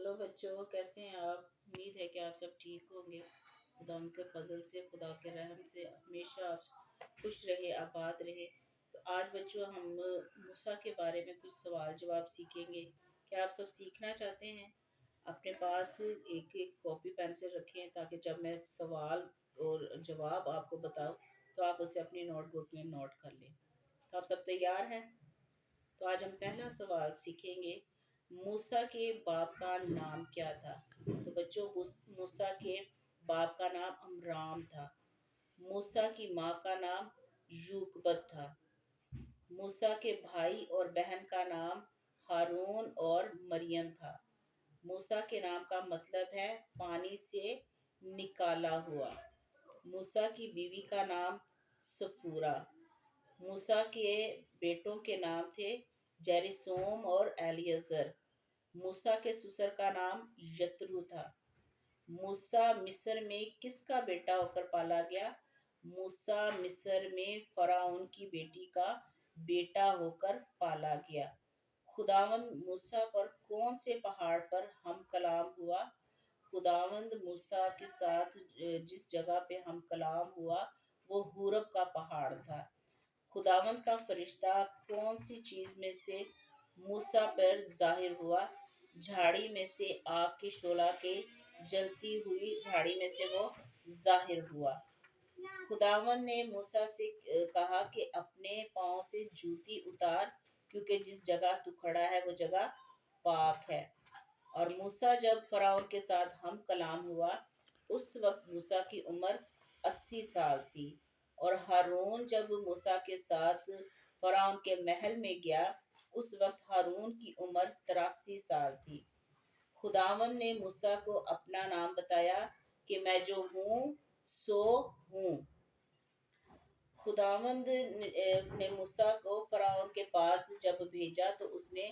Hello بچوں، کیسے ہیں آپ؟ امید ہے کہ آپ سب ٹھیک ہوں گے۔ خدا ان کے فضل سے، خدا کے رحم سے ہمیشہ آپ خوش رہے، آباد رہے۔ تو آج بچوں ہم موسیٰ کے بارے میں کچھ سوال جواب سیکھیں گے۔ کیا آپ سب سیکھنا چاہتے ہیں؟ اپنے پاس ایک ایک کاپی پینسل رکھیں تاکہ جب میں سوال اور جواب آپ کو بتاؤں تو آپ اسے اپنی نوٹ بک میں نوٹ کر لیں۔ تو آپ سب تیار ہیں؟ تو آج ہم پہلا سوال سیکھیں گے، موسیٰ کے باپ کا نام کیا تھا؟ تو بچوں، موسیٰ کے باپ کا نام عمرام تھا۔ موسیٰ کی ماں کا نام یوکبت تھا۔ موسیٰ کے بھائی اور بہن کا نام ہارون اور مریم تھا۔ موسیٰ کے نام کا مطلب ہے پانی سے نکالا ہوا۔ موسیٰ کی بیوی کا نام سپورا۔ موسیٰ کے بیٹوں کے نام تھے جیرسوم اور ایلیعزر۔ موسیٰ کے سسر کا نام یترو تھا۔ موسیٰ مصر میں کس کا بیٹا ہو کر پالا گیا؟ موسیٰ مصر میں فرعون کی بیٹی کا بیٹا ہو کر پالا گیا۔ خداوند موسیٰ پر کون سے پہاڑ پر ہم کلام ہوا؟ خداوند موسیٰ کے ساتھ جس جگہ پہ ہم کلام ہوا وہ حورب کا پہاڑ تھا۔ خداوند کا فرشتہ کون سی چیز میں سے موسیٰ پر ظاہر ہوا؟ جھاڑی میں سے، آگ کے شعلہ کے جلتی ہوئی جھاڑی میں سے وہ ظاہر ہوا۔ خداوند نے موسیٰ سے کہا کہ اپنے پاؤں سے جوتی اتار، کیونکہ جس جگہ تو کھڑا ہے وہ جگہ پاک ہے۔ اور موسیٰ جب فرعون کے ساتھ ہم کلام ہوا، اس وقت موسیٰ کی عمر 80 سال تھی۔ اور ہارون جب موسیٰ کے ساتھ فرعون کے محل میں گیا، اس وقت ہارون کی عمر 83 سال تھی۔ خداوند نے موسیٰ کو اپنا نام بتایا کہ میں جو ہوں سو ہوں۔ خداوند نے موسیٰ کو فرعون کے پاس جب بھیجا تو اس نے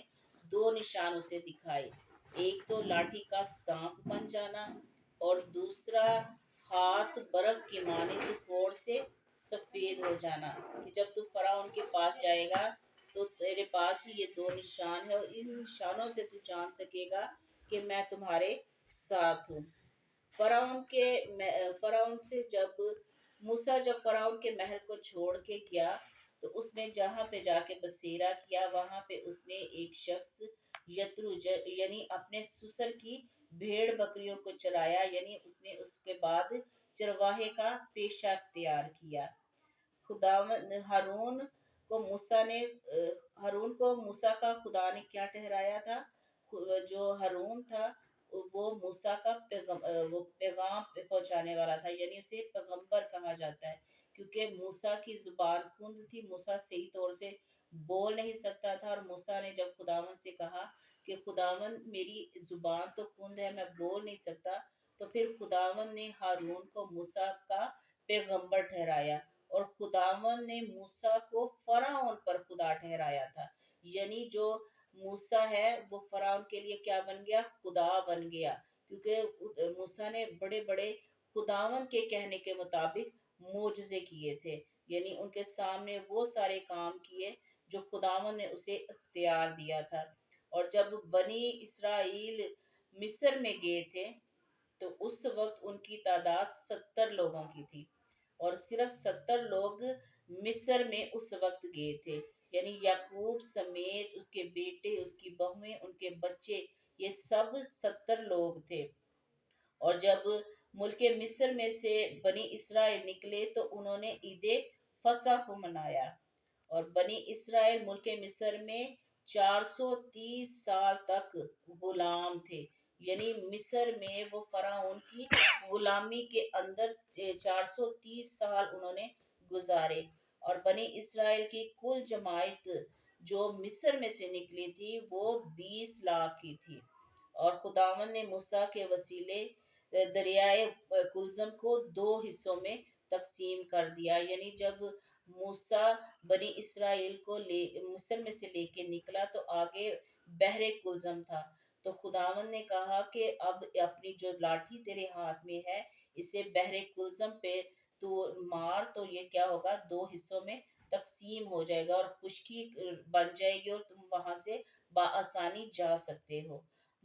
2 نشان اسے دکھائے، ایک تو لاٹھی کا سانپ بن جانا اور دوسرا ہاتھ برف کی مانند کوڑ سے سفید ہو جانا، کہ جب تو فرعون کے پاس جائے گا تو تیرے پاس ہی یہ 2 نشان ہے اور ان نشانوں سے تو جان سکے گا کہ میں تمہارے ساتھ ہوں۔ فرعون سے جب موسیٰ فرعون کے محل کو چھوڑ کے گیا تو اس نے جہاں پہ جا کے بسیرا کیا، وہاں پہ اس نے ایک شخص یترو یعنی اپنے سسر کی بھیڑ بکریوں کو چرایا، یعنی اس نے اس کے بعد چرواہے کا پیشہ اختیار کیا۔ ہارون کو موسیٰ کا خدا نے کیا ٹھہرایا تھا؟ جو ہارون تھا وہ موسیٰ کا پیغام پہنچانے والا تھا، یعنی اسے پیغمبر کہا جاتا ہے، کیونکہ موسیٰ کی زبان کند تھی۔ موسیٰ صحیح طور سے بول نہیں سکتا تھا، اور موسیٰ نے جب خداوند سے کہا کہ خداوند میری زبان تو کند ہے، میں بول نہیں سکتا، تو پھر خداوند نے ہارون کو موسیٰ کا پیغمبر ٹھہرایا، اور خداوند نے موسیٰ کو فرعون پر خدا ٹھہرایا تھا، یعنی جو موسیٰ ہے وہ فرعون کے لیے کیا بن گیا؟ خدا بن گیا، کیونکہ موسیٰ نے بڑے بڑے خداوند کے کہنے کے مطابق معجزے کیے تھے، یعنی ان کے سامنے وہ سارے کام کیے جو خداوند نے اسے اختیار دیا تھا۔ اور جب بنی اسرائیل مصر میں گئے تھے تو اس وقت ان کی تعداد 70 لوگوں کی تھی، اور صرف 70 لوگ مصر میں اس وقت گئے تھے، یعنی یعقوب سمیت اس کے بیٹے، اس کی بہویں، ان کے بچے، یہ سب 70 لوگ تھے۔ اور جب ملک مصر میں سے بنی اسرائیل نکلے تو انہوں نے عید فصح کو منایا، اور بنی اسرائیل ملک مصر میں 430 سال تک غلام تھے، یعنی مصر میں وہ فرعون کی غلامی کے اندر 430 سال انہوں نے گزارے۔ اور بنی اسرائیل کی کل جماعت جو مصر میں سے نکلی تھی وہ 20 لاکھ کی تھی۔ اور خداوند نے موسیٰ کے وسیلے دریائے کلزم کو 2 حصوں میں تقسیم کر دیا، یعنی جب موسیٰ بنی اسرائیل کو مصر میں سے لے کے نکلا تو آگے بحر کلزم تھا، تو خداوند نے کہا کہ اب اپنی جو لاٹھی تیرے ہاتھ میں ہے اسے بحر کلزم پہ تو مار، تو یہ کیا ہوگا؟ 2 حصوں میں تقسیم ہو جائے گا اور خشکی بن جائے گی اور تم وہاں سے بآسانی جا سکتے ہو۔